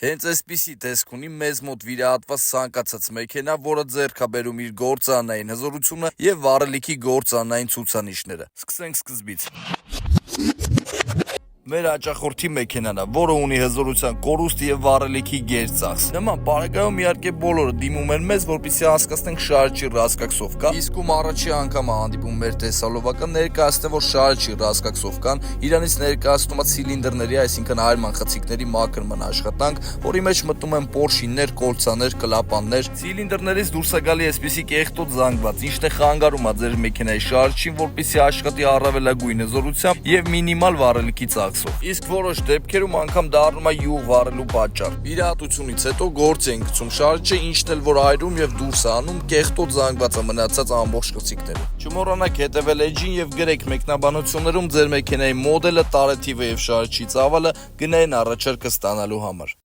Հենց այսպիսի տեսք ունի մեզ մոտ վիրահատված ցանկացած մեքենա, որը ձեռք է բերում իր գործարանային հզորությունը եւ վառելիքի գործարանային ցուցանիշները։ Սկսենք սկզբից։ Մեր հաճախորդի մեքենան է, որը ունի հզորության կորուստ եւ վառելիքի գերծախս։ Նման պարագայում իհարկե բոլորը դիմում են մեզ, որպեսզի հասկացնենք շարժի ռասկակսով կա։ Իսկ ում առաջի անգամ է հանդիպում մեր տեսալովակը, ներկայացնեմ, որ շարժի ռասկակսով կան, իրանից ներկայացնում է ցիլինդրների, այսինքն այրման խցիկների մաքրման աշխատանք, որի մեջ մտնում են պորշիններ, կոլցաներ, կլապաններ։ Ցիլինդրներից դուրս է գալի այսպիսի կեղտոտ զանգված, ինչն է խանգարում է ձեր մեքենայի շարժին, որպեսզի աշխատի առավելագույն հզորությամբ եւ մինիմալ վառելիքի ծախսով։ Իսկ որոշ դեպքերում անգամ դառնում է յուղ վառելու պատճառ։ Վիրահատությունից հետո գործ ենք գցում շարժը, ինչն էլ որ այրում եւ դուրս է անում կեղտոտ զանգված է մնացած ամբողջ խցիկները։ Չմոռանաք հետեւել էջին եւ գրեք մեկնաբանություններում ձեր մեքենայի մոդելը, տարեթիվը եւ շարժի ծավալը գնային առաջարկը ստանալու համար։